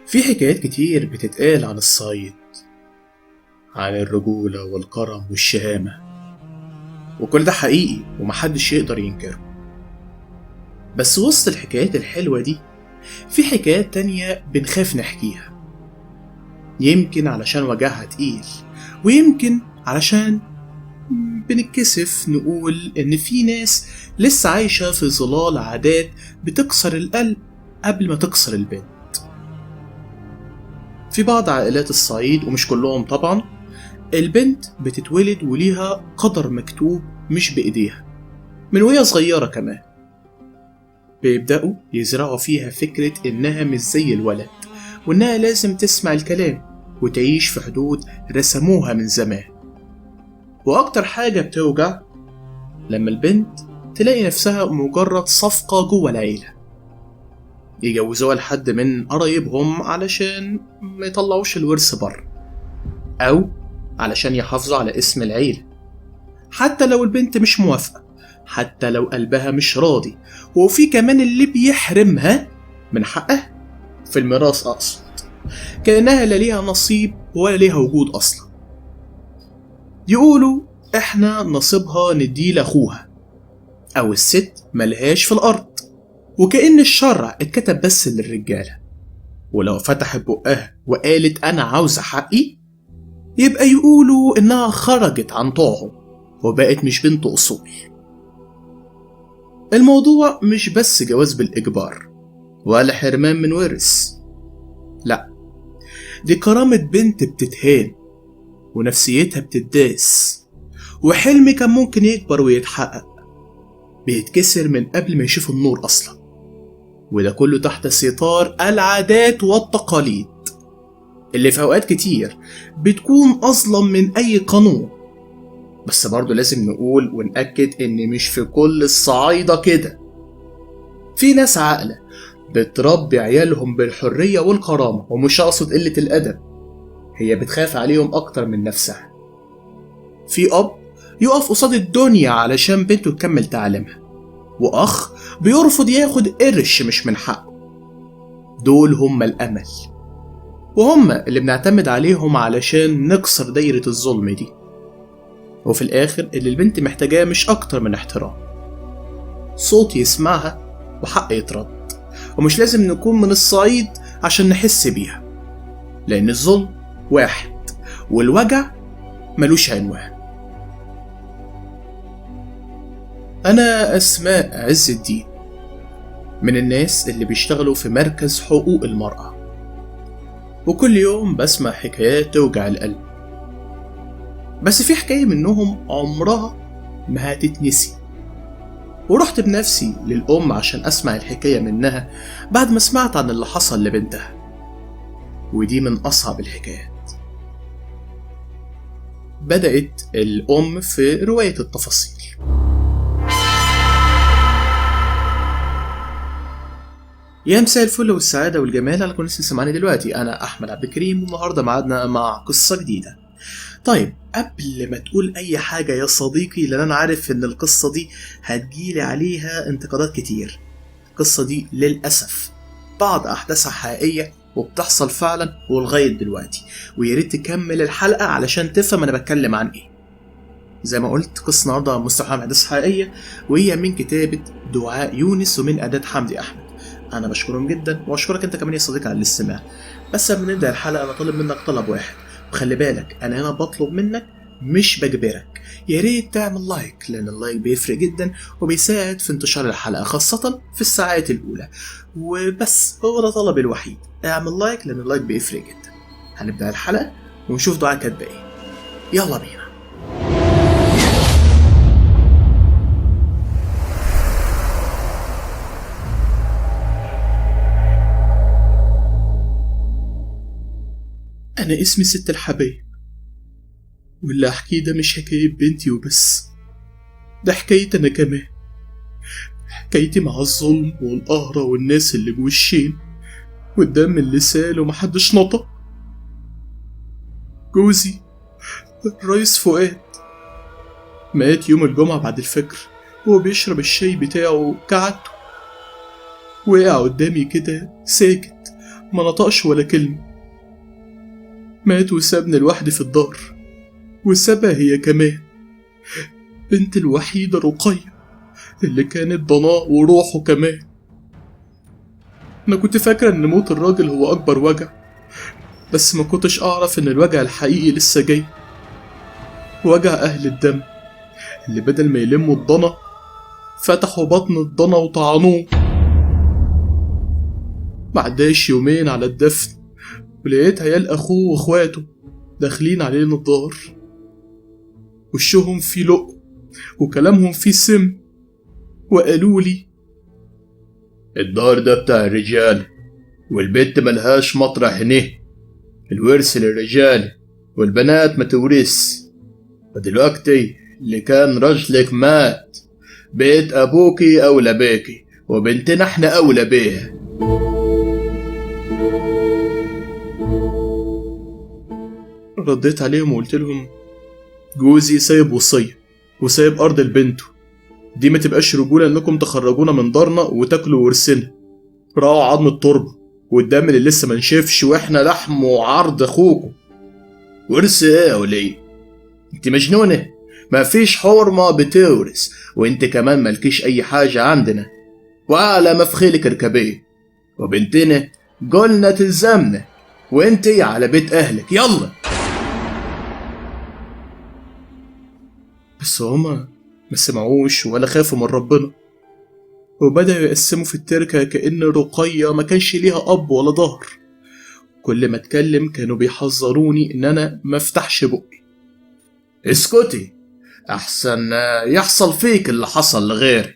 في حكايات كتير بتتقال عن الصعيد، عن الرجولة والكرم والشهامة، وكل ده حقيقي ومحدش يقدر ينكره. بس وسط الحكايات الحلوة دي في حكايات تانية بنخاف نحكيها، يمكن علشان وجعها تقيل، ويمكن علشان بنتكسف نقول إن في ناس لسه عايشة في ظلال عادات بتكسر القلب قبل ما تكسر البنت. في بعض عائلات الصعيد، ومش كلهم طبعا، البنت بتتولد وليها قدر مكتوب مش بإيديها من وهي صغيرة كمان. بيبدأوا يزرعوا فيها فكرة إنها مش زي الولد، وإنها لازم تسمع الكلام وتعيش في حدود رسموها من زمان. وأكتر حاجة بتوجع لما البنت تلاقي نفسها مجرد صفقة جوه العيلة، يجوزوها لحد من قرايبهم علشان ما يطلعوش الورث بره، أو علشان يحافظوا على اسم العيلة، حتى لو البنت مش موافقة، حتى لو قلبها مش راضي. وفي كمان اللي بيحرمها من حقها في الميراث، أقصد كأنها لا ليها نصيب ولا ليها وجود أصلا. يقولوا إحنا نصيبها نديه لأخوها، أو الست ملهاش في الأرض، وكأن الشرع اتكتب بس للرجالة، ولو فتحت بقها وقالت أنا عاوزة حقي يبقى يقولوا إنها خرجت عن طاعهم وبقت مش بنت أصول. الموضوع مش بس جواز بالإجبار ولا حرمان من ورث، لأ، دي كرامة بنت بتتهان ونفسيتها بتداس، وحلم كان ممكن يكبر ويتحقق بيتكسر من قبل ما يشوف النور أصلا. وده كله تحت ستار العادات والتقاليد اللي في أوقات كتير بتكون أظلم من أي قانون. بس برضه لازم نقول ونأكد إن مش في كل الصعايدة كده. في ناس عاقلة بتربي عيالهم بالحرية والكرامة، ومش أقصد قلة الأدب، هي بتخاف عليهم أكتر من نفسها. في أب يقف قصاد الدنيا علشان بنته تكمل تعليمها، وأخ بيرفض ياخد قرش مش من حقه. دول هم الأمل، وهم اللي بنعتمد عليهم علشان نكسر دايرة الظلم دي. وفي الآخر اللي البنت محتاجاه مش أكتر من احترام، صوت يسمعها وحق يترد. ومش لازم نكون من الصعيد عشان نحس بيها، لأن الظلم واحد والوجع ملوش عنوان. أنا أسماء عز الدين، من الناس اللي بيشتغلوا في مركز حقوق المرأة، وكل يوم بسمع حكايات توجع القلب. بس في حكاية منهم عمرها ما هتتنسي، ورحت بنفسي للأم عشان أسمع الحكاية منها بعد ما سمعت عن اللي حصل لبنتها. ودي من أصعب الحكايات. بدأت الأم في رواية التفاصيل. يا مساء الفل والسعادة والجمال على كل الناس اللي سمعني دلوقتي. أنا أحمد عبد الكريم، والنهاردة معادنا مع قصة جديدة. طيب قبل ما تقول أي حاجة يا صديقي، لأن أنا عارف إن القصة دي هتجيلي عليها انتقادات كتير. القصة دي للأسف بعض أحداثها حقيقية وبتحصل فعلا ولغاية دلوقتي، وياريت تكمل الحلقة علشان تفهم أنا بتكلم عن إيه. زي ما قلت، قصة النهاردة مستوحاة من أحداث حقيقية، وهي من كتابة دعاء يونس ومن أداة حمدي أحمد. أنا بشكرهم جدا، وأشكرك أنت كمان يا صديقي على الاستماع. بس قبل ما نبدأ الحلقة أنا طالب منك طلب واحد، وخلي بالك أنا هنا بطلب منك مش بجبرك. يا ريت تعمل لايك، لأن اللايك بيفرق جدا وبيساعد في انتشار الحلقة، خاصة في الساعات الأولى. وبس هو ده طلبي الوحيد، اعمل لايك لأن اللايك بيفرق جدا. هنبدأ الحلقة ونشوف دعاء كاتبة إيه. يلا بينا. أنا اسمي ست الحبايب، واللي أحكيه ده مش حكاية بنتي وبس، ده حكايتي أنا كمان، حكايتي مع الظلم والقهرة والناس اللي بوشين والدم اللي سال ومحدش نطق. جوزي الريس فؤاد مات يوم الجمعة بعد الفجر وهو بيشرب الشاي بتاعه كعادته. وقع قدامي كده ساكت، ما نطقش ولا كلمة. مات وسابني لوحدي في الدار، وسابها هي كمان، بنت الوحيدة رقية اللي كانت ضناه وروحه كمان. أنا كنت فاكرة إن موت الراجل هو أكبر وجع، بس ما كنتش أعرف إن الوجع الحقيقي لسه جاي، وجع أهل الدم اللي بدل ما يلموا الضنا فتحوا بطن الضنا وطعنوه. معداش يومين على الدفن ولقيت عيال أخوه وإخواته داخلين علينا الدار، وشهم فيه لق وكلامهم فيه سم، وقالوا لي: الدار ده بتاع الرجال، والبنت ملهاش مطرح هنا، الورث للرجال والبنات ما تورث. ودلوقتي اللي كان رجلك مات، بيت أبوكي أولى بيكي، وبنتنا احنا أولى بيها. رديت عليهم وقلت لهم: جوزي سايب وصية وسايب أرض لبنته، دي ما تبقاش رجولة إنكم تخرجونا من دارنا وتاكلوا ورثنا. راعوا عظم التربة والدم اللي لسه منشفش، واحنا لحم وعرض أخوكم. ورث ايه يا وليه؟ انت مجنونة؟ ما فيش حرمة بتورث، وانت كمان مالكيش أي حاجة عندنا، وعلى مفخلك اركبيه، وبنتنا قلنا تلزمنا، وانتي على بيت أهلك، يلا. بس هما ما سمعوش ولا خافوا من ربنا، وبدأوا يقسموا في التركة كأن رقية ما كانش ليها أب ولا ظهر. كل ما اتكلم كانوا بيحذروني إن أنا ما افتحش بقي. اسكتي أحسن يحصل فيك اللي حصل لغيري.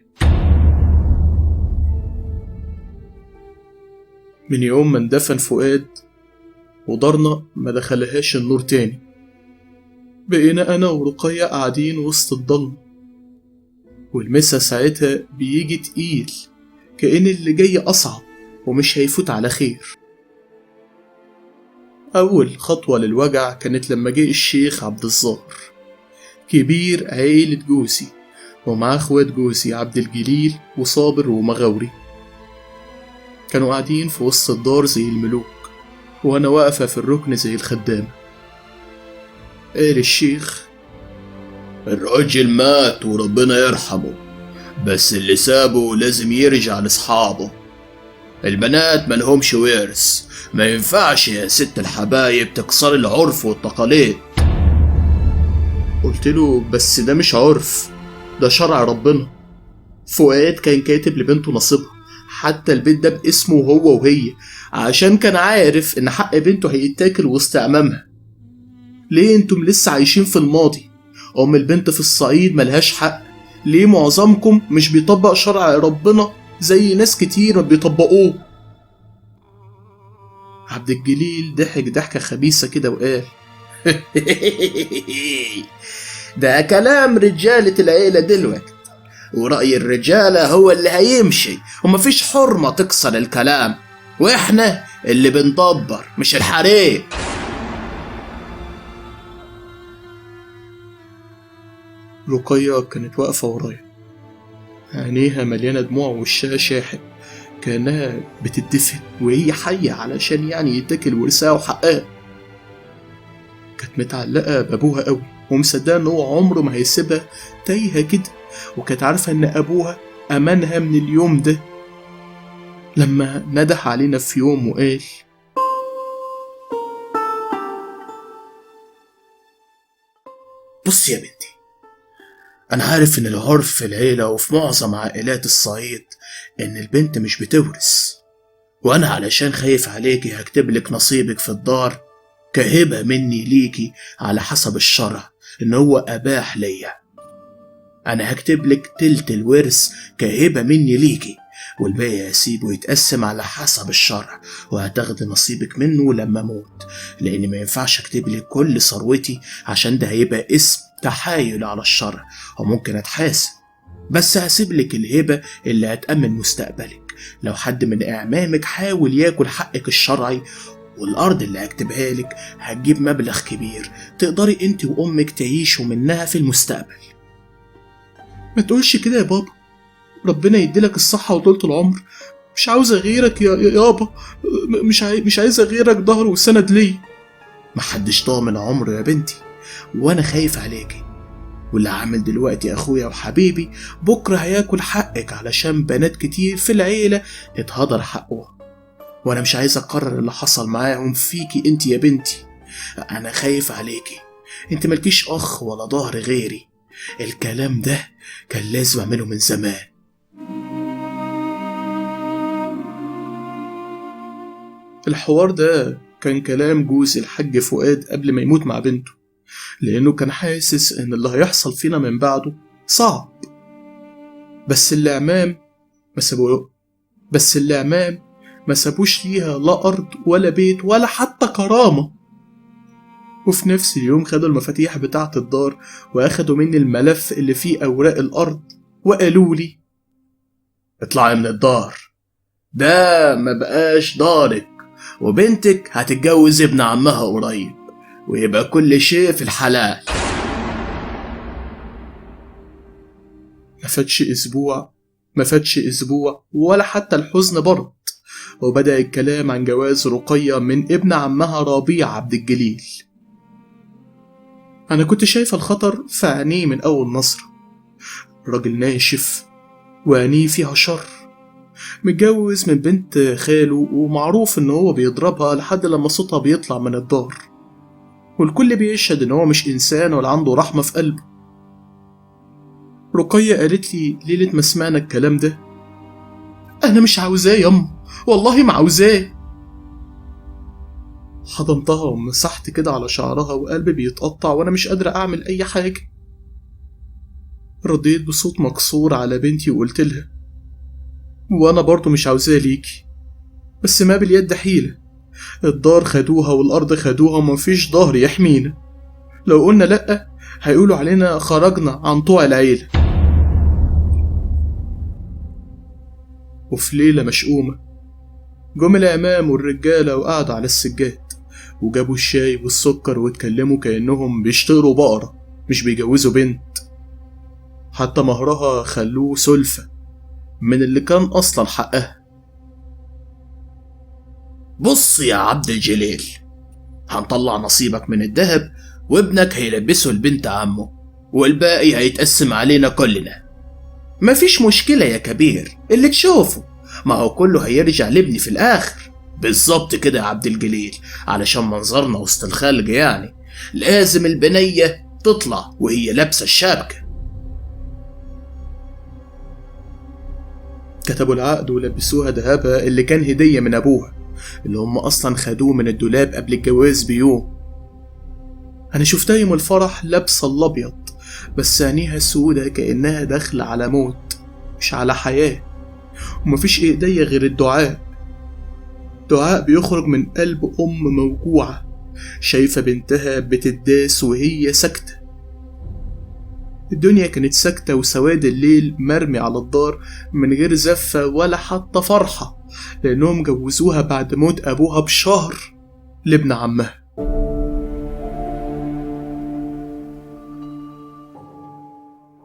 من يوم ما اندفن فؤاد ودارنا ما دخلهاش النور تاني، بقينا أنا ورقية قاعدين وسط الضلمة، والمسا ساعتها بيجي تقيل كأن اللي جاي أصعب ومش هيفوت على خير. أول خطوة للوجع كانت لما جه الشيخ عبد الظاهر، كبير عيلة جوزي، ومعاه اخوات جوزي عبد الجليل وصابر ومغاوري. كانوا قاعدين في وسط الدار زي الملوك، وأنا واقفة في الركن زي الخدامة. قال الشيخ: الراجل مات وربنا يرحمه، بس اللي سابه لازم يرجع لاصحابه. البنات ملهمش ورث، ما ينفعش يا ست الحبايب تكسر العرف والتقاليد. قلت له: بس ده مش عرف، ده شرع ربنا. فؤاد كان كاتب لبنته نصيبها، حتى البيت ده باسمه هو وهي، عشان كان عارف ان حق بنته هيتاكل وسط امامها. ليه انتم لسه عايشين في الماضي؟ ام البنت في الصعيد ملهاش حق. ليه معظمكم مش بيطبق شرع ربنا زي ناس كتير ما بيطبقوه؟ عبد الجليل ضحك ضحكة خبيثة كده وقال: ده كلام رجالة العيلة دلوقتي، ورأي الرجالة هو اللي هيمشي، ومفيش حرمة تكسر الكلام، واحنا اللي بندبر مش الحريم. رقية كانت واقفة ورايا، عينيها مليانة دموع ووشها شاحب كأنها بتدفن وهي حية، علشان يعني يتاكل ورثها وحقها. كانت متعلقة بأبوها قوي ومصدقة إن هو عمره ما هيسيبها تايهة كده، وكانت عارفة إن أبوها أمانها من اليوم ده. لما ندح علينا في يوم وقال: بص يا بنتي، أنا عارف إن العرف في العيلة وفي معظم عائلات الصعيد إن البنت مش بتورث، وأنا علشان خايف عليكي هكتبلك نصيبك في الدار كهبة مني ليكي على حسب الشرع إن هو أباح ليا. أنا هكتبلك تلت الورث كهبة مني ليكي، والباقي هسيبه يتقسم على حسب الشرع، وهتاخد نصيبك منه لما موت، لأن ما ينفعش أكتبلك كل ثروتي عشان ده هيبقى اسم تحايل على الشرع وممكن أتحاسب. بس هسيبلك الهبة اللي هتأمن مستقبلك لو حد من أعمامك حاول ياكل حقك الشرعي، والأرض اللي هكتبها لك هتجيب مبلغ كبير تقدري انت وأمك تعيشوا منها في المستقبل. ما تقولش كده يا بابا، ربنا يديلك الصحة وطولة العمر، مش عاوزة غيرك يابا. مش عايزة غيرك ظهر وسند لي. محدش ضامن عمره يا بنتي، وانا خايف عليكي، واللي عامل دلوقتي اخويا وحبيبي بكرة هياكل حقك علشان بنات كتير في العيلة اتهدر حقها، وانا مش عايز اقرر اللي حصل معاهم فيكي انت يا بنتي. انا خايف عليكي، انت ملكيش اخ ولا ظهر غيري. الكلام ده كان لازم اعمله من زمان. الحوار ده كان كلام جوز الحاج فؤاد قبل ما يموت مع بنته، لأنه كان حاسس إن اللي هيحصل فينا من بعده صعب. بس العمام ما سابوش ليها لا أرض ولا بيت ولا حتى كرامة. وفي نفس اليوم خدوا المفاتيح بتاعة الدار وأخدوا مني الملف اللي فيه أوراق الأرض وقالوا لي: اطلعي من الدار، ده ما بقاش دارك، وبنتك هتتجوز ابن عمها قريب ويبقى كل شيء في الحلال. ما فاتش أسبوع ولا حتى الحزن برد، وبدأ الكلام عن جواز رقية من ابن عمها ربيع عبد الجليل. أنا كنت شايفة الخطر في عينيه من أول نظرة. راجل ناشف وعينيه فيها شر، متجوز من بنت خاله، ومعروف إن هو بيضربها لحد لما صوتها بيطلع من الدار، والكل بيشهد إن هو مش إنسان ولا عنده رحمة في قلبه. رقية قالت لي ليلة ما سمعنا الكلام ده: أنا مش عاوزاه ياما، والله ما عاوزاه. حضنتها ومسحت كده على شعرها وقلبي بيتقطع وأنا مش قادرة أعمل أي حاجة. رديت بصوت مكسور على بنتي وقلت لها: وأنا برضو مش عاوزاه ليكي، بس ما باليد حيلة. الدار خدوها والأرض خدوها ومفيش ظهر يحمينا. لو قلنا لأ هيقولوا علينا خرجنا عن طوع العيلة. وفي ليلة مشؤومة جم العمام والرجالة وقعدوا على السجاد وجابوا الشاي والسكر واتكلموا كأنهم بيشتروا بقرة مش بيجوزوا بنت. حتى مهرها خلوه سلفة من اللي كان أصلا حقها. بص يا عبد الجليل، هنطلع نصيبك من الذهب وابنك هيلبسه لبنت عمه، والباقي هيتقسم علينا كلنا. مفيش مشكلة يا كبير، اللي تشوفه، ما هو كله هيرجع لابني في الآخر. بالظبط كده يا عبد الجليل، علشان منظرنا وسط الخلق يعني لازم البنية تطلع وهي لابسة الشبكة. كتبوا العقد ولبسوها دهبها اللي كان هدية من أبوها، اللي هم أصلا خدوه من الدولاب قبل الجواز بيوم. أنا شفتها يوم الفرح لابسة الأبيض، بس عينيها سودة كأنها داخلة على موت مش على حياة، ومفيش إيديا غير الدعاء. دعاء بيخرج من قلب أم موجوعة شايفة بنتها بتداس وهي ساكتة. الدنيا كانت ساكتة وسواد الليل مرمي على الدار من غير زفة ولا حتى فرحة، لأنهم جوزوها بعد موت أبوها بشهر لابن عمها.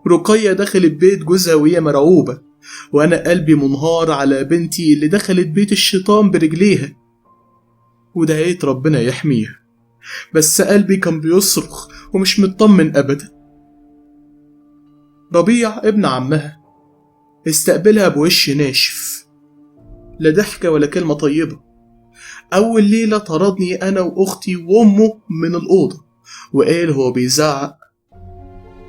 رقية دخلت بيت جوزها وهي مرعوبة، وأنا قلبي منهار على بنتي اللي دخلت بيت الشيطان برجليها، ودعيت ربنا يحميها، بس قلبي كان بيصرخ ومش مطمن أبدا. ربيع ابن عمها استقبلها بوش ناشف، لا ضحكة ولا كلمة طيبة. أول ليلة طردني أنا وأختي وأمه من الأوضة وقال هو بيزعق: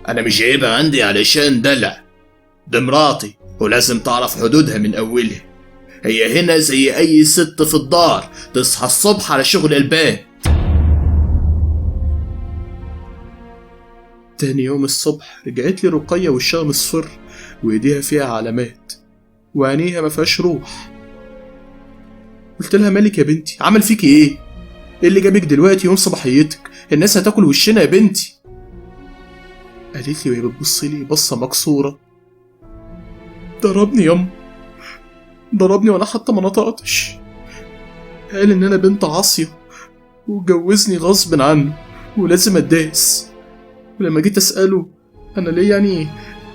أنا مش جايبها عندي علشان دلع، ده مراتي ولازم تعرف حدودها من أولها. هي هنا زي أي ست في الدار، تصحى الصبح على شغل البيت. تاني يوم الصبح رجعت لي رقية وشها مصفر وإيديها فيها علامات وعينيها ما فيهاش روح. قلت لها: مالك يا بنتي؟ عمل فيكي ايه اللي جابك دلوقتي يوم صباحيتك؟ الناس هتاكل وشنا يا بنتي. قالت لي وهي بتبصلي بصة مكسورة: ضربني يم، ضربني وانا حتى ما نطقتش. قال ان انا بنت عاصية وجوزني غصب عنه ولازم اتداس. ولما جيت اسأله انا ليه يعني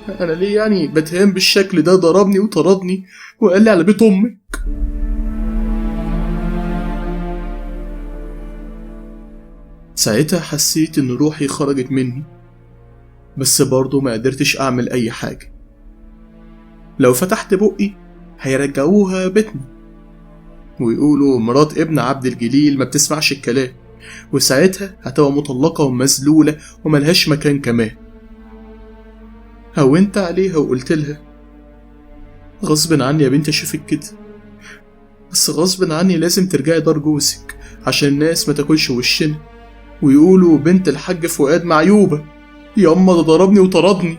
أنا ليه يعني بتهان بالشكل ده؟ ضربني وطردني وقال لي على بيت أمك. ساعتها حسيت إن روحي خرجت مني، بس برضه ما قدرتش أعمل أي حاجة. لو فتحت بقي هيرجعوها بيتنا ويقولوا مرات ابن عبد الجليل ما بتسمعش الكلام، وساعتها هتبقى مطلقة ومذلولة وملهاش مكان كمان. هونت عليها وقلت لها غصب عني يا بنتي اشوفك كده، بس غصب عني لازم ترجعي دار جوزك عشان الناس ما تاكلش وشنا ويقولوا بنت الحاج فؤاد معيوبة. ياما ده ضربني وطردني.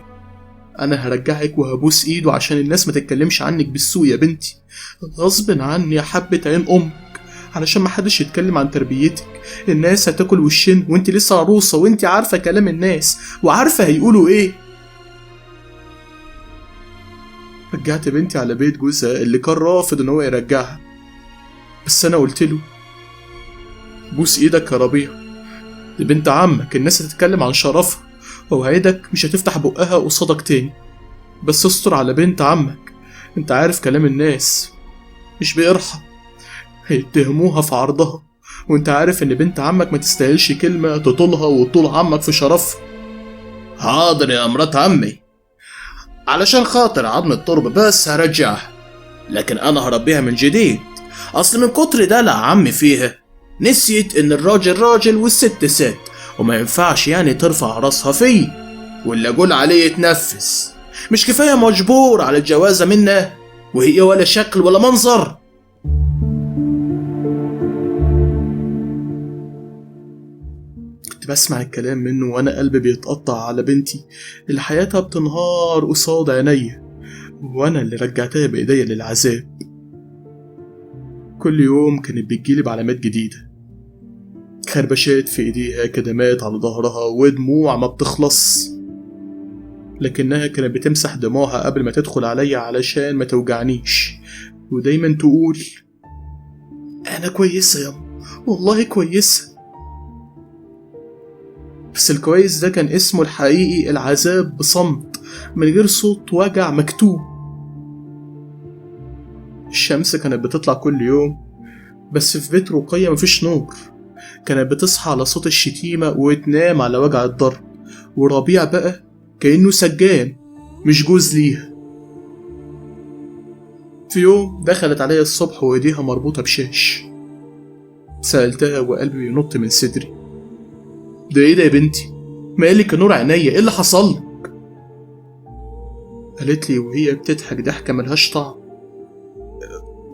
انا هرجعك وهبوس ايده عشان الناس ما تتكلمش عنك بالسوء يا بنتي. غصب عني يا حبة عين امك، علشان ما حدش يتكلم عن تربيتك. الناس هتاكل وشنا وانت لسه عروسة، وانت عارفة كلام الناس وعارفة هيقولوا ايه. رجعت بنتي على بيت جوزها اللي كان رافض ان هو يرجعها، بس انا قلت له بوس ايدك يا ربيع، دي بنت عمك، الناس هتتكلم عن شرفها، ووعدك مش هتفتح بقها قصادك تاني، بس استر على بنت عمك. انت عارف كلام الناس مش بيرحم، هيتهموها في عرضها، وانت عارف ان بنت عمك ما تستاهلش كلمة تطولها وطول عمك في شرفها. حاضر يا مرات عمي، علشان خاطر عظم التربة بس هرجعها، لكن أنا هربيها من جديد. أصل من كتر دلع عمي فيها نسيت إن الراجل راجل والست ست، وما ينفعش يعني ترفع راسها فيه واللي أقول عليه يتنفس. مش كفاية مجبور على الجوازة منه وهي ولا شكل ولا منظر. كنت بسمع الكلام منه وانا قلبي بيتقطع على بنتي اللي حياتها بتنهار قصاد عينيا، وانا اللي رجعتها بايديا للعذاب. كل يوم كانت بتجيلي بعلامات جديدة، خربشات في ايديها، كدمات على ظهرها، ودموع ما بتخلص، لكنها كانت بتمسح دموعها قبل ما تدخل عليا علشان ما توجعنيش، ودايما تقول انا كويسة ياما، والله كويسة. بس الكويس ده كان اسمه الحقيقي العذاب بصمت، من غير صوت وجع مكتوب. الشمس كانت بتطلع كل يوم، بس في بيت رقية مفيش نور. كانت بتصحى على صوت الشتيمة وتنام على وجع الضرب، وربيع بقى كأنه سجان مش جوز ليها. في يوم دخلت عليا الصبح وايديها مربوطة بشاش. سألتها وقلبي بينط من صدري، ده ايه ده يا بنتي؟ مالك يا نور عينيا، ايه اللي حصل لك؟ قالت لي وهي بتضحك ضحكة ملهاش طعم،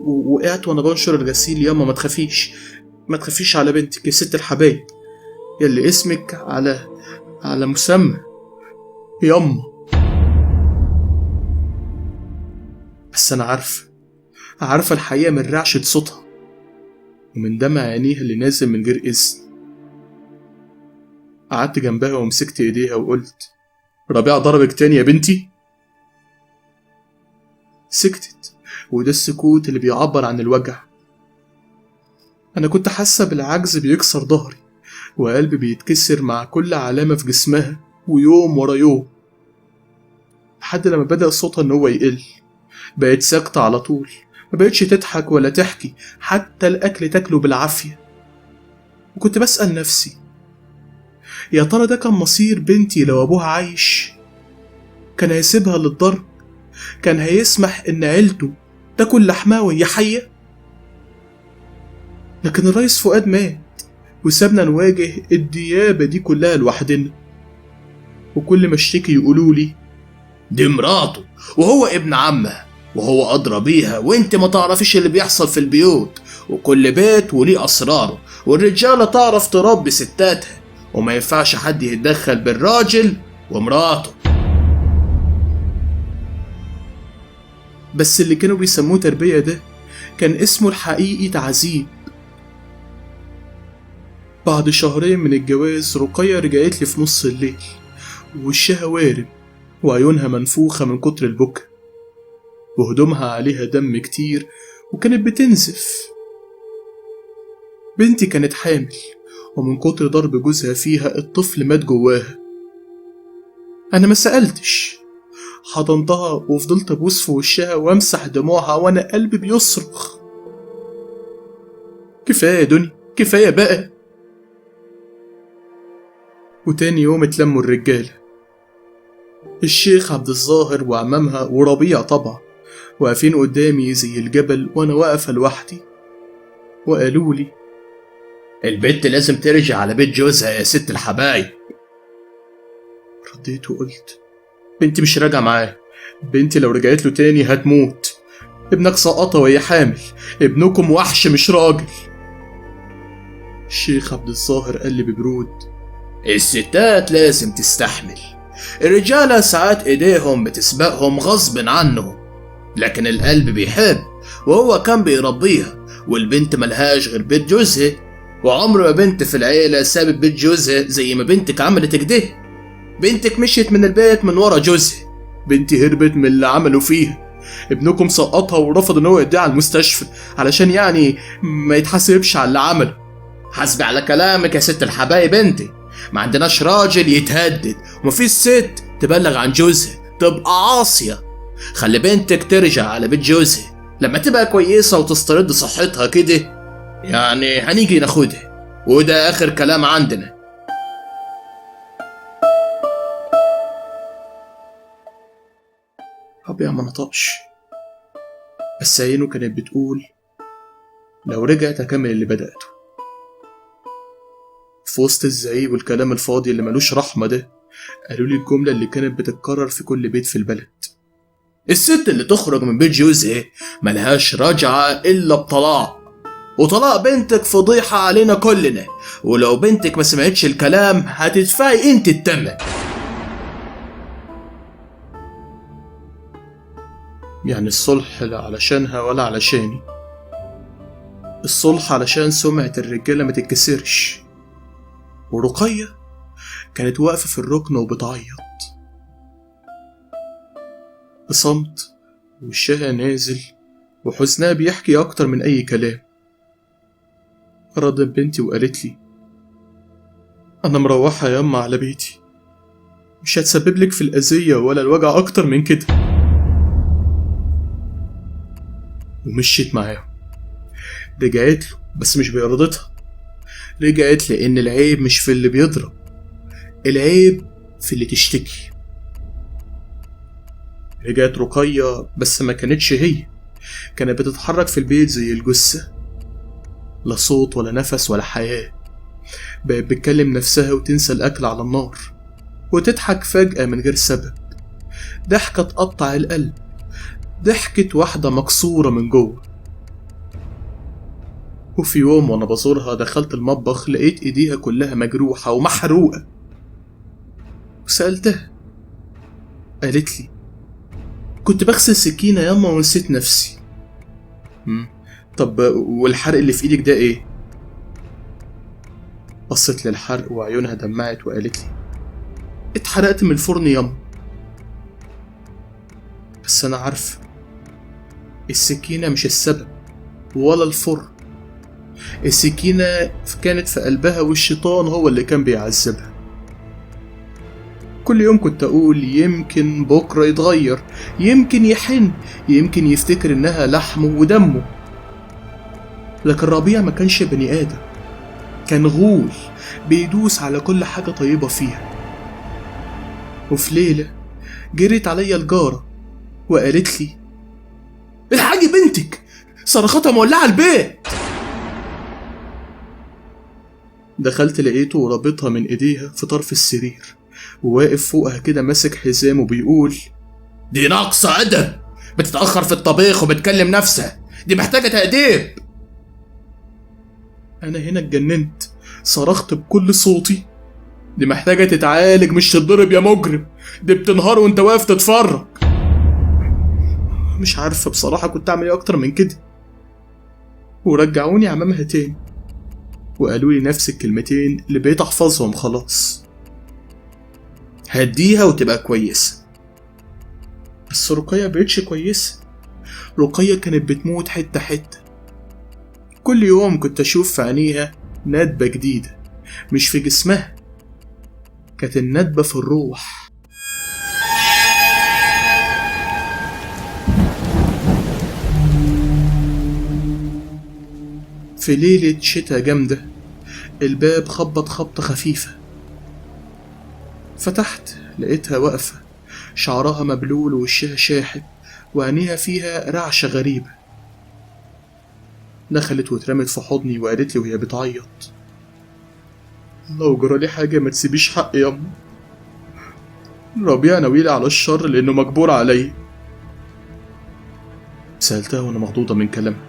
وقعت وانا بنشر الغسيل. ياما ما تخافيش، ما تخافيش على بنتك يا ست الحبايب، يلي اسمك على مسمى ياما. بس انا عارفة الحقيقة من رعشة صوتها ومن دمع عينيها اللي نازل من غير إذن. قعدت جنبها ومسكت ايديها وقلت ربيع ضربك تاني يا بنتي؟ سكتت، وده السكوت اللي بيعبر عن الوجع. انا كنت حاسة بالعجز بيكسر ظهري، وقلبي بيتكسر مع كل علامة في جسمها، ويوم ورا يوم، لحد لما بدأ صوتها ان هو يقل. بقت ساكتة على طول، ما بقتش تضحك ولا تحكي، حتى الأكل تاكله بالعافية. وكنت بسأل نفسي يا ترى ده كان مصير بنتي لو أبوها عايش؟ كان هيسيبها للضرب؟ كان هيسمح إن عيلته تاكل لحمها وهي حية؟ لكن الرئيس فؤاد مات وسابنا نواجه الديابة دي كلها لوحدنا، وكل ما اشتكي يقولولي دي مراته وهو ابن عمها وهو أدرى بيها، وانت ما تعرفيش اللي بيحصل في البيوت، وكل بيت وليه أسراره، والرجالة تعرف تربي ستاتها، وما ينفعش حد يتدخل بالراجل ومراته. بس اللي كانوا بيسموه تربية ده كان اسمه الحقيقي تعذيب. بعد شهرين من الجواز رقية رجعت لي في نص الليل، ووشها وارم وعيونها منفوخة من كتر البكا، وهدومها عليها دم كتير وكانت بتنزف. بنتي كانت حامل، ومن كتر ضرب جوزها فيها الطفل مات جواها. أنا ما سألتش، حضنتها وفضلت أبوس في وشها وأمسح دموعها وأنا قلبي بيصرخ. كفاية يا دنيا، كفاية بقى. وتاني يوم اتلموا الرجالة، الشيخ عبد الظاهر وعمامها وربيع طبعا واقفين قدامي زي الجبل وأنا واقفة لوحدي، وقالوا لي البنت لازم ترجع على بيت جوزها يا ست الحبايب. رديت وقلت بنتي مش راجعة معاه، بنتي لو رجعت له تاني هتموت. ابنك سقطها وهي حامل، ابنكم وحش مش راجل. الشيخ عبد الظاهر قال لي ببرود الستات لازم تستحمل، الرجالة ساعات ايديهم بتسبقهم غصب عنهم، لكن القلب بيحب وهو كان بيربيها، والبنت ملهاش غير بيت جوزها، وعمر ما بنت في العيلة سابت بيت جوزها زي ما بنتك عملت كده. بنتك مشيت من البيت من ورا جوزها، بنتي هربت من اللي عملوا فيها. ابنكم سقطها ورفض ان هو يديها على المستشفى علشان يعني ما يتحاسبش على اللي عمله. حسبي على كلامك يا ست الحبايب، انت ما عندناش راجل يتهدد ومفيش ست تبلغ عن جوزها تبقى عاصية. خلي بنتك ترجع على بيت جوزها لما تبقى كويسة وتسترد صحتها كده، يعني هنيجي ناخدها، وده آخر كلام عندنا. ربيع ما نطقش، بس عينه كانت بتقول لو رجعت أكمل اللي بدأته. في وسط الزعيق والكلام الفاضي اللي ملوش رحمة ده، قالوا لي الجملة اللي كانت بتتكرر في كل بيت في البلد: الست اللي تخرج من بيت جوزها ملهاش رجعة إلا بطلاق، وطلاق بنتك فضيحة علينا كلنا، ولو بنتك ما سمعتش الكلام هتدفعي انت التمن. يعني الصلح لا علشانها ولا علشاني، الصلح علشان سمعة الرجالة ما تتكسرش. ورقية كانت واقفة في الركن وبتعيط بصمت، وشها نازل وحزنها بيحكي أكتر من أي كلام. ردت بنتي وقالت لي أنا مروحة يا أما على بيتي، مش هتسبب لك في الأذية ولا الوجع أكتر من كده. ومشيت معاهم. رجعت له بس مش بإرادتها، رجعت لأن العيب مش في اللي بيضرب، العيب في اللي تشتكي. رجعت رقية بس ما كانتش هي، كانت بتتحرك في البيت زي الجثة، لا صوت ولا نفس ولا حياة. بقت بتكلم نفسها وتنسى الأكل على النار، وتضحك فجأة من غير سبب، ضحكة تقطع القلب، ضحكة واحدة مكسورة من جوه. وفي يوم وانا بزورها دخلت المطبخ لقيت ايديها كلها مجروحة ومحروقة، وسألتها، قالت لي كنت بغسل سكينة ياما ونسيت نفسي. طب والحرق اللي في ايدك ده ايه؟ بصت للحرق وعيونها دمعت وقالت لي اتحرقت من الفرن ياما. بس انا عارفة السكينة مش السبب ولا الفرن، السكينة كانت في قلبها والشيطان هو اللي كان بيعذبها. كل يوم كنت أقول يمكن بكرة يتغير، يمكن يحن، يمكن يفتكر إنها لحمه ودمه. لكن ربيع ما كانش بني آدم، كان غول بيدوس على كل حاجة طيبة فيها. وفي ليلة جريت عليا الجارة وقالت لي الحاجي بنتك صرختها مولعة البيت. دخلت لقيته ورابطها من ايديها في طرف السرير، وواقف فوقها كده ماسك حزام وبيقول دي ناقصة أدب، بتتأخر في الطبيخ وبتكلم نفسها، دي محتاجة تأديب. أنا هنا اتجننت، صرخت بكل صوتي دي محتاجة تتعالج مش تتضرب يا مجرم، دي بتنهار وانت واقف تتفرج. مش عارفة بصراحة كنت أعمل ايه أكتر من كده. ورجعوني عمامها تاني وقالوا لي نفس الكلمتين اللي بقيت أحفظهم خلاص: هديها وتبقى كويسة. بس رقية بقتش كويسة، رقية كانت بتموت حتة حتة. كل يوم كنت أشوف في عينيها ندبة جديدة، مش في جسمها، كانت الندبة في الروح. في ليلة شتا جامدة الباب خبط خبطة خفيفة. فتحت لقيتها واقفة، شعرها مبلول ووشها شاحب وعينيها فيها رعشة غريبة. دخلت واترمت في حضني وقالت لي وهي بتعيط: لو جرالي حاجة ما تسيبيش حقي ياما، ربيع ناويلي على الشر لأنه مجبور عليا. سألتها وأنا مخضوضة من كلامها: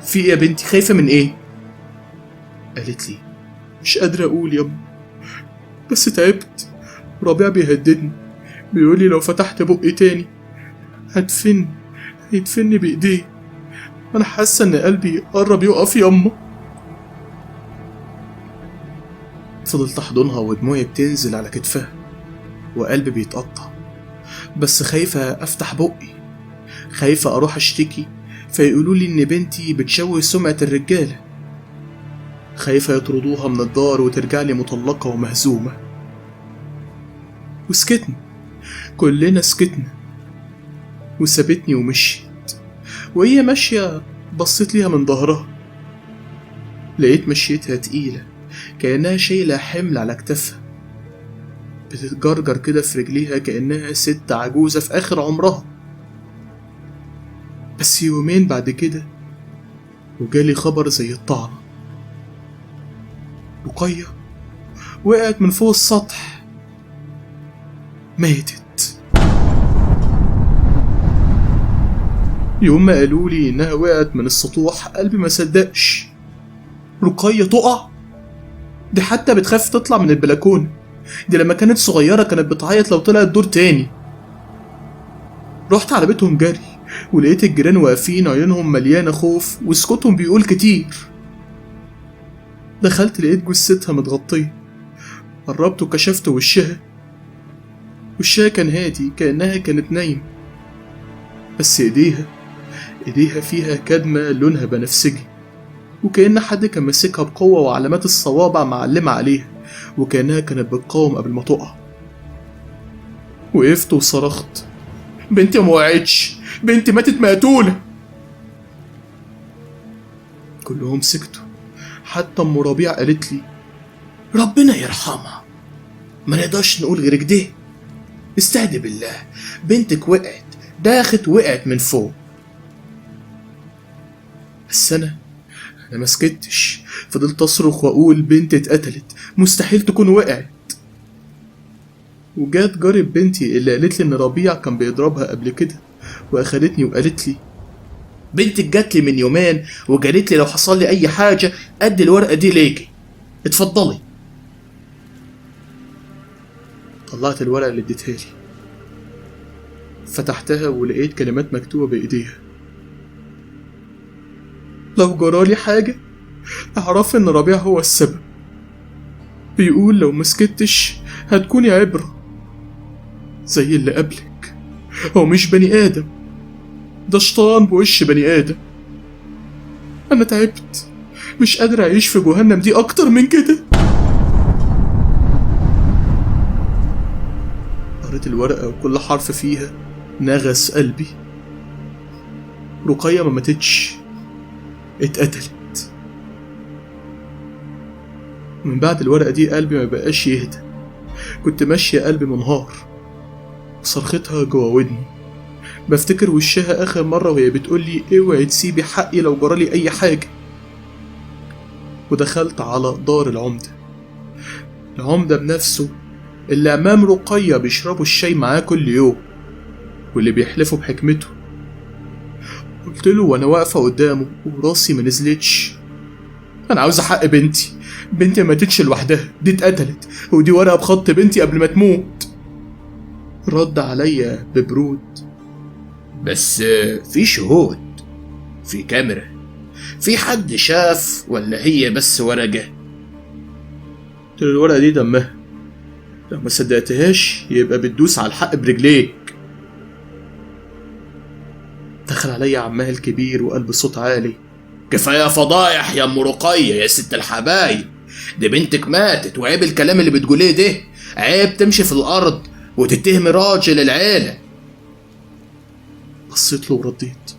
في إيه يا بنتي، خايفة من إيه؟ قالت لي: مش قادرة أقول ياما، بس تعبت. ربيع بيهددني، بيقولي لو فتحت بقي تاني هيدفني بإيديه. أنا حاسة إن قلبي قرب يقف ياما. فضلت أحضنها ودموعي بتنزل على كتفها وقلبي بيتقطع، بس خايفة أفتح بقي، خايفة أروح أشتكي فيقولولي إن بنتي بتشوه سمعة الرجالة، خايفة يطردوها من الدار وترجعلي مطلقة ومهزومة. وسكتنا، كلنا سكتنا، وسابتني ومشيت. وهي ماشية بصيت ليها من ظهرها، لقيت مشيتها تقيلة كأنها شايلة حمل على كتفها، بتتجرجر كده في رجليها كأنها ست عجوزة في آخر عمرها. بس يومين بعد كده وجالي خبر زي الطعنة: رقية وقعت من فوق السطح، ماتت. يوم ما قالولي إنها وقعت من السطوح قلبي ما صدقش. رقية تقع؟ دي حتى بتخاف تطلع من البلكونة، دي لما كانت صغيرة كانت بتعيط لو طلعت دور تاني. رحت على بيتهم جري ولقيت الجيران واقفين عيونهم مليانة خوف وسكوتهم بيقول كتير. دخلت لقيت جثتها متغطية، قربت وكشفت وشها كان هادي كأنها كانت نايمة، بس ايديها فيها كدمة لونها بنفسجي، وكأن حد كان ماسكها بقوة وعلامات الصوابع معلمة عليها، وكأنها كانت بتقاوم قبل ما تقع. وقفت وصرخت: بنتي ما وقعتش، بنتي ماتت مقتولة. كلهم سكتوا، حتى ام ربيع قالت لي: ربنا يرحمها، ما نقدرش نقول غير كده، استهدي بالله، بنتك وقعت من فوق. بس انا ما سكتش، فضلت اصرخ واقول بنتي اتقتلت، مستحيل تكون وقعت. وجات جارة بنتي اللي قالت لي ان ربيع كان بيضربها قبل كده، واخدتني وقالت لي: بنتك جات لي من يومين وقالت لي لو حصل لي اي حاجه ادي الورقه دي ليكي، اتفضلي. طلعت الورقه اللي اديتها لي، فتحتها ولقيت كلمات مكتوبه بايديها: لو جرالي حاجه اعرف ان ربيع هو السبب، بيقول لو مسكتش هتكوني عبره زي اللي قبلك، هو مش بني ادم، ده شيطان بوش بني ادم. انا تعبت، مش قادر اعيش في جهنم دي اكتر من كده. قريت الورقة وكل حرف فيها نغص قلبي. رقية ما ماتتش، اتقتلت. من بعد الورقة دي قلبي ما بقاش يهدى، كنت ماشية قلبي منهار، وصرختها جوا ودني. بفتكر وشها آخر مرة وهي بتقولي اوعي تسيبي حقي لو جرالي أي حاجة. ودخلت على دار العمدة بنفسه اللي أمام رقية بيشربوا الشاي معاه كل يوم، واللي بيحلفوا بحكمته. قلت له وأنا واقفة قدامه وراسي ما نزلتش: أنا عاوزة حق بنتي ما ماتتش لوحدها، دي اتقتلت، ودي ورقة بخط بنتي قبل ما تموت. رد عليا ببرود: بس في شهود، في كاميرا، في حد شاف ولا هي بس ورقة؟ قلت له الورقة دي دمها، لو ما صدقتهاش يبقى بتدوس على الحق برجليك. دخل عليا عمها الكبير وقال بصوت عالي: كفاية فضايح يا ام رقية يا ست الحبايب، دي بنتك ماتت، وعيب الكلام اللي بتقوليه ده، عيب تمشي في الارض وتتهمي راجل العيلة. بصيت له ورديت: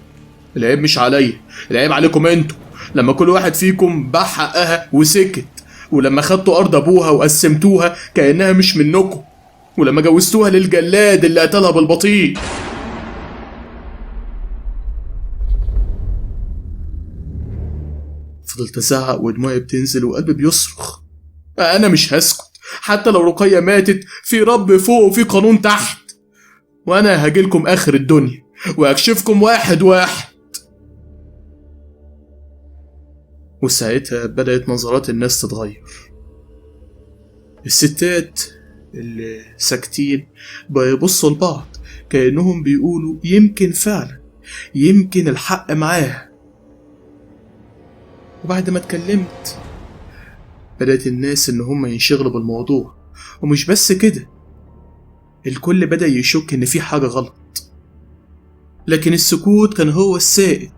العيب مش عليا، العيب عليكم انتوا، لما كل واحد فيكم باع حقها وسكت، ولما خدتوا أرض أبوها وقسمتوها كأنها مش منكم، ولما جوزتوها للجلاد اللي قتلها بالبطيء. فضلت أزعق ودموعي بتنزل وقلبي بيصرخ. أنا مش هسكت حتى لو رقية ماتت، في رب فوق وفي قانون تحت، وأنا هاجيلكم آخر الدنيا وأكشفكم واحد واحد. وساعتها بدأت نظرات الناس تتغير. الستات اللي ساكتين بيبصوا لبعض كأنهم بيقولوا يمكن فعلا، يمكن الحق معاه. وبعد ما اتكلمت بدأت الناس إن هم ينشغلوا بالموضوع، ومش بس كده، الكل بدأ يشك إن في حاجة غلط. لكن السكوت كان هو السائد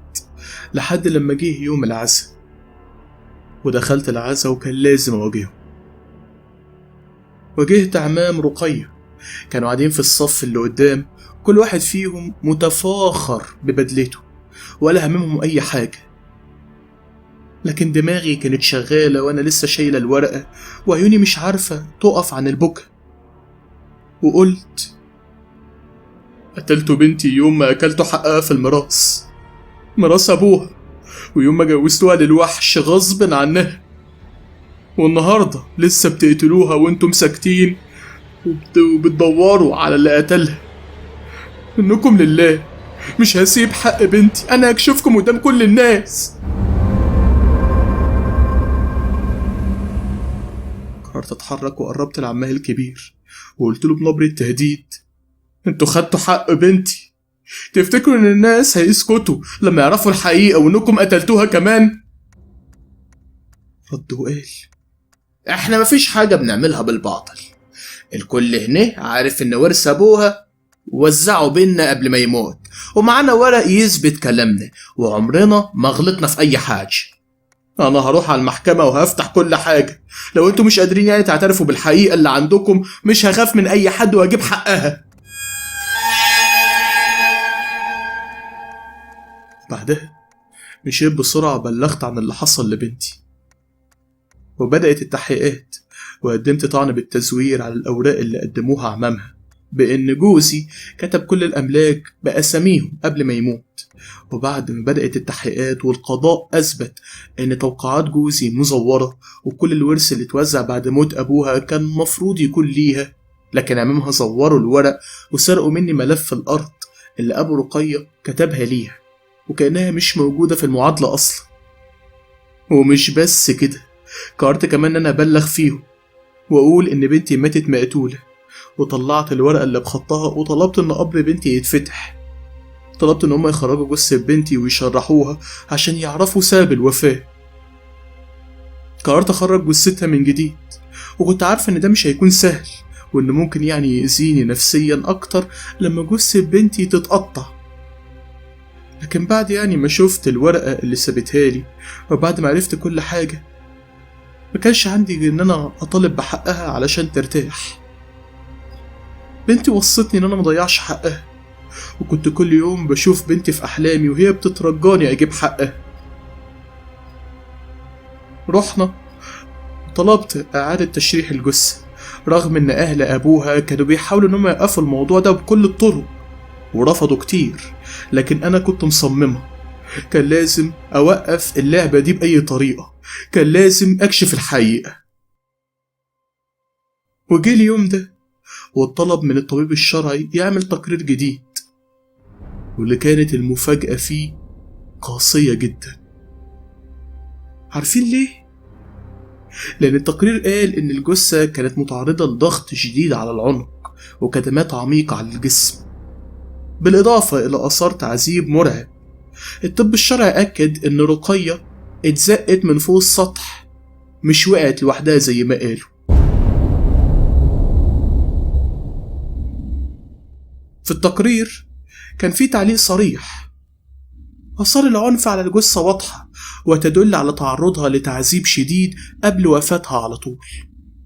لحد لما جه يوم العزاء. ودخلت العزاء وكان لازم أواجهه. واجهت عمام رقية، كانوا قاعدين في الصف اللي قدام، كل واحد فيهم متفاخر ببدلته ولا هممهم أي حاجة. لكن دماغي كانت شغالة وأنا لسه شايلة الورقة وعيوني مش عارفة تقف عن البكا. وقلت قتلت بنتي يوم ما أكلت حقها في الميراث، ميراث أبوها، ويوم ما جوزتوها للوحش غصب عنها، والنهاردة لسه بتقتلوها وانتم ساكتين وبتدوروا على اللي قتلها. منكم لله مش هسيب حق بنتي، أنا هكشفكم قدام كل الناس. قررت أتحرك وقربت لعمها الكبير وقلت له بنبرة تهديد: انتوا خدتوا حق بنتي، تفتكروا ان الناس هيسكتوا لما يعرفوا الحقيقة وانكم قتلتوها كمان؟ رد وقال: احنا مفيش حاجة بنعملها بالباطل، الكل هنا عارف ان ورث ابوها وزعوا بينا قبل ما يموت، ومعانا ورق يثبت كلامنا، وعمرنا ما غلطنا في اي حاجة. انا هروح على المحكمة وهفتح كل حاجة، لو انتوا مش قادرين يعني تعترفوا بالحقيقة اللي عندكم مش هخاف من اي حد واجيب حقها. بعدها مشيت بسرعة بلغت عن اللي حصل لبنتي، وبدأت التحقيقات، وقدمت طعن بالتزوير على الأوراق اللي قدموها عمامها بأن جوزي كتب كل الأملاك بأساميهم قبل ما يموت. وبعد ما بدأت التحقيقات والقضاء أثبت أن توقعات جوزي مزورة، وكل الورث اللي اتوزع بعد موت أبوها كان مفروض يكون ليها، لكن عمامها زوروا الورق وسرقوا مني ملف الأرض اللي أبو رقية كتبها ليها، وكأنها مش موجودة في المعادلة أصلا. ومش بس كده، قررت كمان ان انا ابلغ فيهم واقول ان بنتي ماتت مقتولة، وطلعت الورقة اللي بخطها وطلبت ان قبر بنتي يتفتح. طلبت ان هم يخرجوا جثة بنتي ويشرحوها عشان يعرفوا سبب الوفاة. قررت اخرج جثتها من جديد، وكنت عارفة ان ده مش هيكون سهل، وان ممكن يعني يأذيني نفسيا اكتر لما جثة بنتي تتقطع. لكن بعد يعني ما شفت الورقة اللي سابتها لي، وبعد ما عرفت كل حاجة، ما كانش عندي غير ان انا اطالب بحقها علشان ترتاح. بنتي وصتني ان انا مضيعش حقها، وكنت كل يوم بشوف بنتي في احلامي وهي بتترجاني اجيب حقها. رحنا طلبت اعادة تشريح الجثة، رغم ان اهل ابوها كانوا بيحاولوا ان هم يقفوا الموضوع ده بكل الطرق ورفضوا كتير، لكن انا كنت مصممة، كان لازم اوقف اللعبة دي باي طريقة، كان لازم اكشف الحقيقة. وجه اليوم ده وطلب من الطبيب الشرعي يعمل تقرير جديد، واللي كانت المفاجأة فيه قاسية جدا. عارفين ليه؟ لأن التقرير قال إن الجثة كانت متعرضة لضغط شديد على العنق وكدمات عميقة على الجسم، بالإضافة إلى آثار تعذيب مرعب. الطب الشرعي أكد إن رقية اتزقت من فوق السطح، مش وقعت لوحدها زي ما قالوا. في التقرير كان في تعليق صريح: آثار العنف على الجثة واضحة وتدل على تعرضها لتعذيب شديد قبل وفاتها على طول،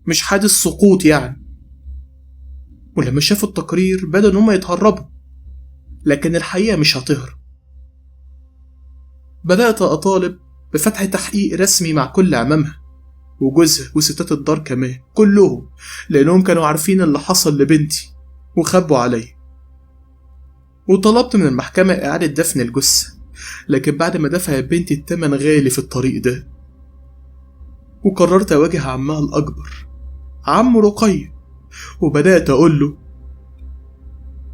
مش حادث سقوط يعني. ولما شافوا التقرير بدأوا إن هم يتهربوا، لكن الحقيقة مش هتهرب. بدأت أطالب بفتح تحقيق رسمي مع كل عمامها وجوزها وستات الدار كمان كلهم، لأنهم كانوا عارفين اللي حصل لبنتي وخبوا عليا. وطلبت من المحكمة إعادة دفن الجثة، لكن بعد ما دفعت بنتي التمن غالي في الطريق ده، وقررت أواجه عمها الأكبر عم رقية، وبدأت أقول له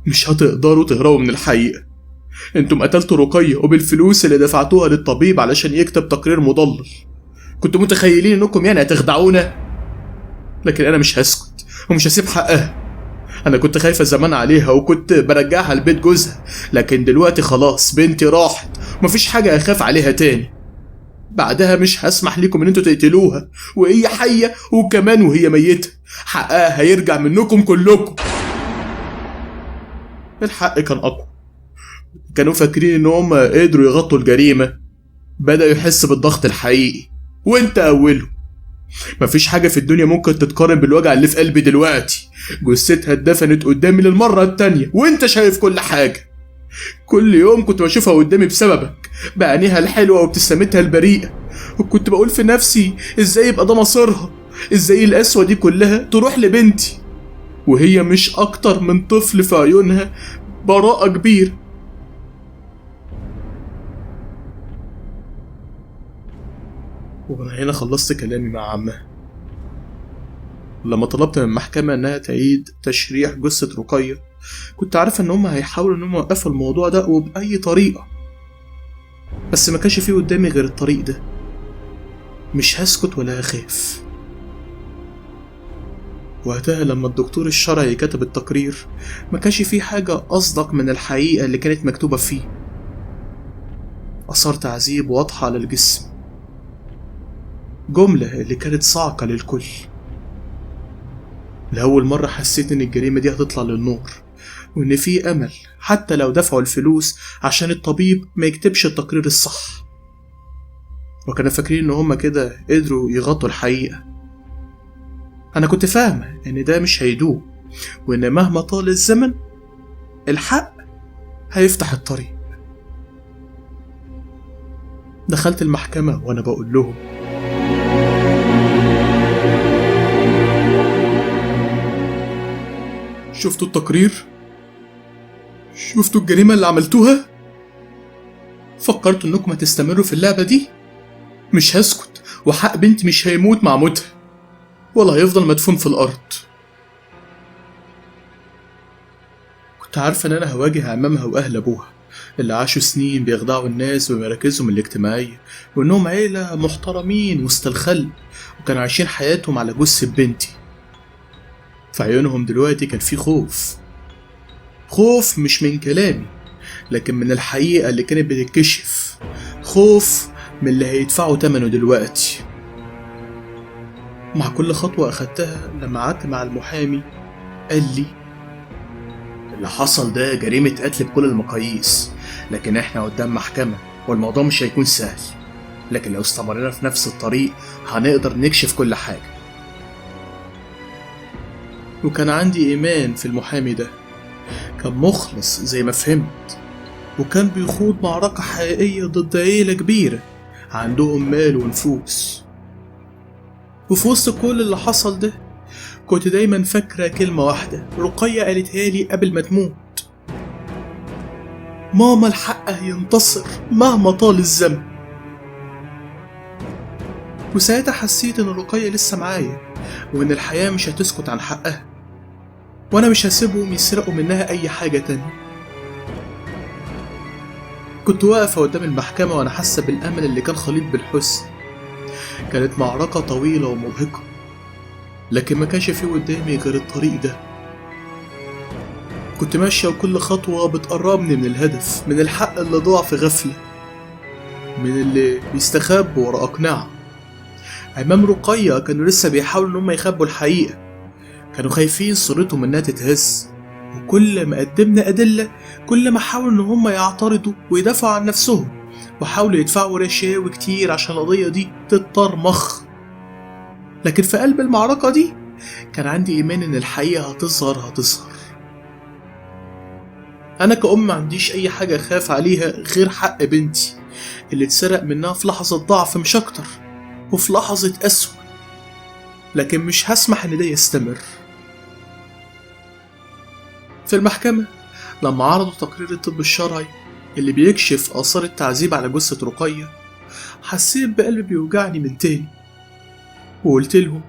مش هتقدروا تهربوا من الحقيقة. انتم قتلتوا رقية وبالفلوس اللي دفعتوها للطبيب علشان يكتب تقرير مضلل. كنتوا متخيلين انكم يعني هتخدعونا؟ لكن انا مش هسكت ومش هسيب حقها. انا كنت خايفة زمان عليها وكنت برجعها لبيت جوزها، لكن دلوقتي خلاص بنتي راحت ومفيش حاجة اخاف عليها تاني. بعدها مش هسمح لكم ان انتوا تقتلوها وهي حية، وكمان وهي ميتة حقها هيرجع منكم كلكم. الحق كان اقوى. كانوا فاكرين ان هم قدروا يغطوا الجريمة، بدأوا يحس بالضغط الحقيقي، وانت اوله. مفيش حاجة في الدنيا ممكن تتقارن بالوجع اللي في قلبي دلوقتي. جثتها اتدفنت قدامي للمرة التانية وانت شايف كل حاجة. كل يوم كنت بشوفها قدامي بسببك، بعينيها الحلوة وابتسامتها البريئة، وكنت بقول في نفسي ازاي يبقى ده مصيرها، ازاي القسوة دي كلها تروح لبنتي وهي مش اكتر من طفل في عيونها براءة كبيرة. وأنا هنا خلصت كلامي مع عمها. لما طلبت من المحكمة إنها تعيد تشريح جثة رقية، كنت عارفة إن هما هيحاولوا إن هما يوقفوا الموضوع ده وبأي طريقة، بس ما كانش فيه قدامي غير الطريق ده. مش هسكت ولا هخاف. وقتها لما الدكتور الشرعي كتب التقرير، ما كانش فيه حاجة أصدق من الحقيقة اللي كانت مكتوبة فيه. آثار تعذيب واضحة على الجسم، جملة اللي كانت صاعقة للكل. لأول مرة حسيت إن الجريمة دي هتطلع للنور، وإن في أمل حتى لو دفعوا الفلوس عشان الطبيب ما يكتبش التقرير الصح. وكانوا فاكرين إن هما كده قدروا يغطوا الحقيقة. أنا كنت فاهمة إن ده مش هيدوم، وإن مهما طال الزمن الحق هيفتح الطريق. دخلت المحكمة وأنا بقول لهم شفتوا التقرير؟ شفتوا الجريمة اللي عملتوها؟ فكرتوا انكم هتستمروا في اللعبة دي؟ مش هسكت، وحق بنتي مش هيموت مع موتها ولا هيفضل مدفون في الأرض. كنت عارفة ان انا هواجه عمامها واهل ابوها اللي عاشوا سنين بيخدعوا الناس بمراكزهم الاجتماعية، وانهم عيلة محترمين وسط الخلق، وكانوا عايشين حياتهم على جثة بنتي. في عيونهم دلوقتي كان في خوف مش من كلامي، لكن من الحقيقة اللي كانت بتتكشف، خوف من اللي هيدفعوا تمنه دلوقتي. مع كل خطوة أخدتها لما قعدت مع المحامي قال لي اللي حصل ده جريمة قتل بكل المقاييس، لكن احنا قدام محكمة والموضوع مش هيكون سهل، لكن لو استمرنا في نفس الطريق هنقدر نكشف كل حاجة. وكان عندي إيمان في المحامي ده، كان مخلص زي ما فهمت، وكان بيخوض معركة حقيقية ضد عيلة كبيرة عندهم مال ونفوس. وفي وسط كل اللي حصل ده كنت دايما فاكرة كلمة واحدة رقية قالتها لي قبل ما تموت: ماما الحق هينتصر مهما طال الزمن. وساعتها حسيت ان رقية لسه معايا، وان الحياة مش هتسكت عن حقها، وانا مش هسيبهم يسرقوا منها اي حاجة تانية. كنت واقفة قدام المحكمة وانا حاسة بالامل اللي كان خليط بالحزن. كانت معركة طويلة ومرهقة، لكن ما كانش فيه قدامي غير الطريق ده. كنت ماشية وكل خطوة بتقربني من الهدف، من الحق اللي ضاع في غفلة، من اللي بيستخبوا ورا أقنعة. عمام رقية كانوا لسه بيحاولوا إنهم يخبوا الحقيقة، كانوا خايفين صورتهم إنها تتهز، وكل ما قدمنا أدلة كل ما حاولوا إن هم يعترضوا ويدافعوا عن نفسهم، وحاولوا يدفعوا رشاوي كتير عشان القضية دي تتطرمخ. لكن في قلب المعركة دي كان عندي إيمان إن الحقيقة هتظهر. أنا كأم ما عنديش أي حاجة أخاف عليها غير حق بنتي، اللي اتسرق منها في لحظة ضعف مش أكتر، وفي لحظة أسوأ، لكن مش هسمح إن ده يستمر. في المحكمة لما عرضوا تقرير الطب الشرعي اللي بيكشف آثار التعذيب على جثة رقية، حسيت بقلبي بيوجعني من تاني، وقلت لهم: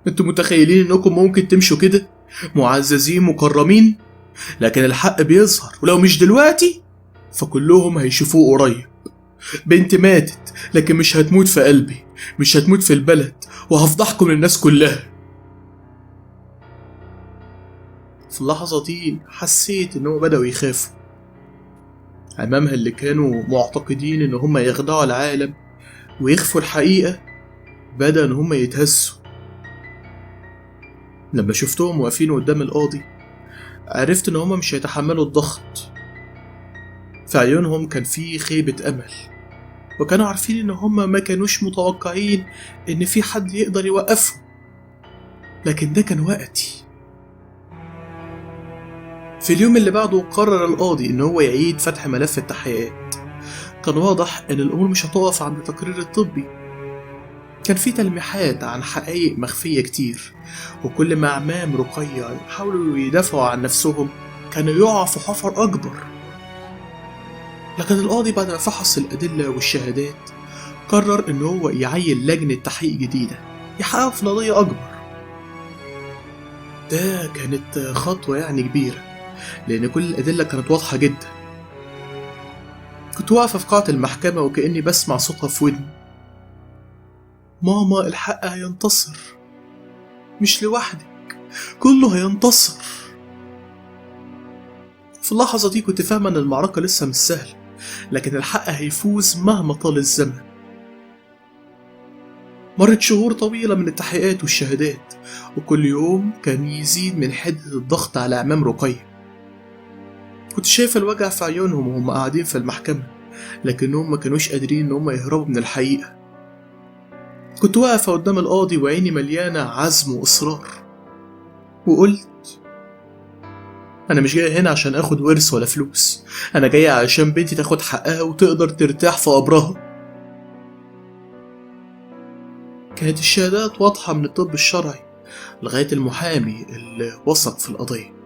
انتوا متخيلين انكم ممكن تمشوا كده معززين مكرمين؟ لكن الحق بيظهر، ولو مش دلوقتي فكلهم هيشوفوه قريب. بنت ماتت، لكن مش هتموت في قلبي، مش هتموت في البلد، وهفضحكم للناس كلها. في اللحظة دي حسيت انهم بدأوا يخافوا أمامها، اللي كانوا معتقدين ان هم يخدعوا العالم ويخفوا الحقيقة، بدأ ان هم يتهزوا. لما شفتهم واقفين قدام القاضي عرفت ان هم مش هيتحملوا الضغط. في عيونهم كان في خيبة أمل، وكانوا عارفين ان هم ما كانوش متوقعين ان في حد يقدر يوقفهم، لكن ده كان وقتي. في اليوم اللي بعده قرر القاضي ان هو يعيد فتح ملف التحقيقات. كان واضح ان الامور مش هتقف عند التقرير الطبي، كان في تلميحات عن حقائق مخفية كتير، وكل ما أعمام رقية يحاولوا يدافعوا عن نفسهم كانوا يقعوا في حفر أكبر. لكن القاضي بعد ما فحص الأدلة والشهادات قرر إن هو يعين لجنة تحقيق جديدة يحقق في قضية أكبر. ده كانت خطوة يعني كبيرة، لأن كل الأدلة كانت واضحة جدا. كنت واقفة في قاعة المحكمة وكأني بسمع صوتها في ودني: ماما، الحق هينتصر، مش لوحدك، كله هينتصر. في اللحظة دي كنت فاهمة إن المعركة لسه مش سهلة، لكن الحق هيفوز مهما طال الزمن. مرت شهور طويلة من التحقيقات والشهادات، وكل يوم كان يزيد من حدة الضغط على أعمام رقية. كنت شايفة الوجع في عيونهم وهم قاعدين في المحكمة، لكنهم ما كانوش قادرين إن هم يهربوا من الحقيقة. كنت واقفة قدام القاضي وعيني مليانة عزم وإصرار، وقلت: أنا مش جاية هنا عشان آخد ورث ولا فلوس، أنا جاية عشان بنتي تاخد حقها وتقدر ترتاح في قبرها. كانت الشهادات واضحة من الطب الشرعي لغاية المحامي اللي وثق في القضية.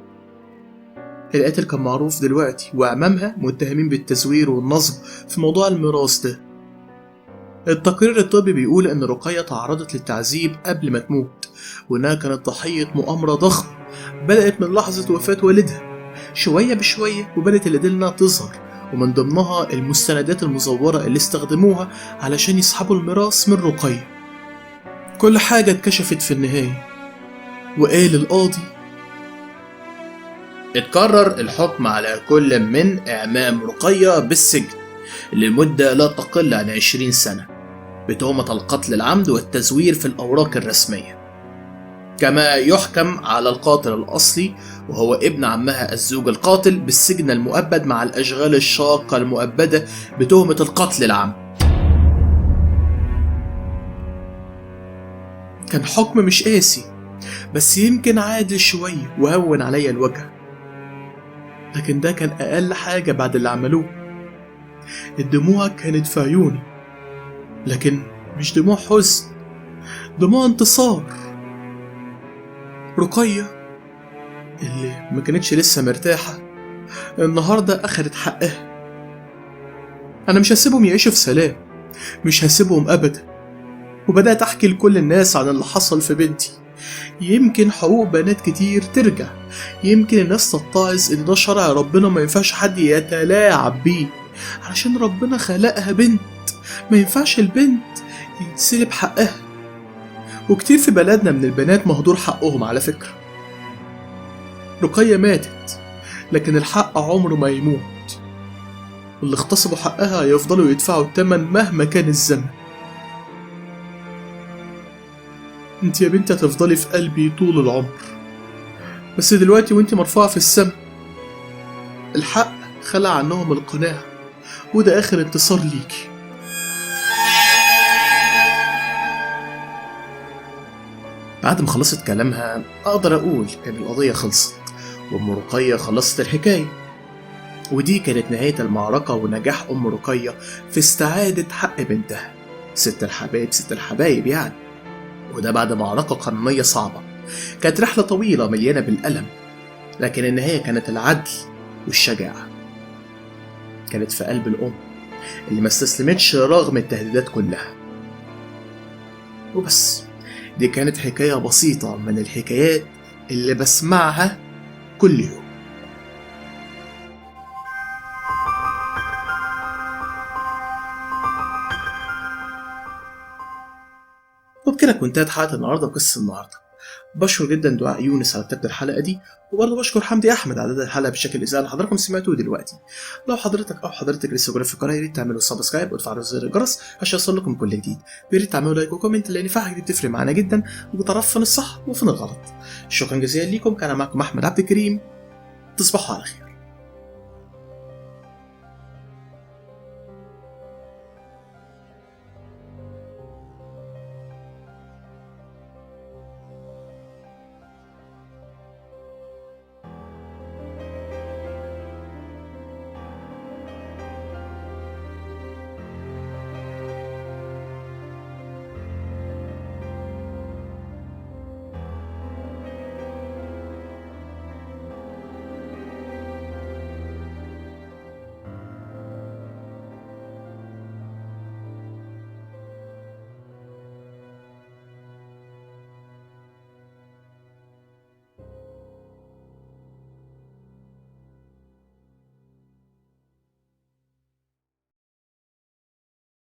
القاتل كان معروف دلوقتي، وأمامها متهمين بالتزوير والنصب في موضوع الميراث ده. التقرير الطبي بيقول إن رقية تعرضت للتعذيب قبل ما تموت، وإنها كانت ضحية مؤامرة ضخمة بدأت من لحظة وفاة والدها شوية بشوية، وبدأت الأدلة تظهر، ومن ضمنها المستندات المزورة اللي استخدموها علشان يسحبوا الميراث من رقية. كل حاجة اتكشفت في النهاية، وقال القاضي: اتكرر الحكم على كل من إعمام رقية بالسجن لمدة لا تقل عن 20 سنة بتهمة القتل العمد والتزوير في الأوراق الرسمية. كما يحكم على القاتل الأصلي وهو ابن عمها الزوج القاتل بالسجن المؤبد مع الأشغال الشاقة المؤبدة بتهمة القتل العمد. كان حكم مش قاسي، بس يمكن عادل شوية وهون عليا الوجع، لكن ده كان أقل حاجة بعد اللي عملوه. الدموع كانت في عيوني، لكن مش دموع حزن، دموع انتصار. رقية اللي ما كانتش لسه مرتاحة النهاردة أخدت حقها. أنا مش هسيبهم يعيشوا في سلام، مش هسيبهم أبدا. وبدأت أحكي لكل الناس عن اللي حصل في بنتي. يمكن حقوق بنات كتير ترجع، يمكن الناس تتعظ إن ده شرع ربنا ما ينفعش حد يتلاعب بيه، علشان ربنا خلقها بنت، ما ينفعش البنت يتسلب حقها. وكتير في بلدنا من البنات مهدور حقهم على فكرة. رقية ماتت، لكن الحق عمره ما يموت، واللي اغتصبوا حقها يفضلوا يدفعوا الثمن مهما كان الزمن. انت يا بنتي هتفضلي في قلبي طول العمر، بس دلوقتي وانت مرفوعة في السماء. الحق خلع عنهم القناع، وده آخر انتصار ليكي. بعد ما خلصت كلامها أقدر أقول إن القضية خلصت، وأم رقية خلصت الحكاية، ودي كانت نهاية المعركة ونجاح أم رقية في استعادة حق بنتها، ست الحبايب يعني. وده بعد معركة قانونية صعبة، كانت رحلة طويلة مليانة بالألم، لكن النهاية كانت العدل والشجاعة. كانت في قلب الأم اللي ما استسلمتش رغم التهديدات كلها. وبس، دي كانت حكاية بسيطة من الحكايات اللي بسمعها كل يوم. وبكده كنت انتهت حلقة النهاردة وقصة النهاردة. بشكر جدا دعاء يونس على كتابة الحلقة دي، وبرضه بشكر حمدي أحمد على إعداد الحلقة بالشكل الإذاعي اللي حضراتكم سمعتوه دلوقتي. لو حضرتك لسه جديد في القناة، يا ريت تعملوا سبسكرايب وتفعلوا زر الجرس عشان يوصلكم كل جديد، ويا ريت تعملوا لايك وكومنت لأن فيها حاجات بتفرق معانا جدا وبتعرف فين الصح وفين الغلط. شكرا جزيلا ليكم، كان معكم أحمد عبد الكريم، تصبحوا على خير.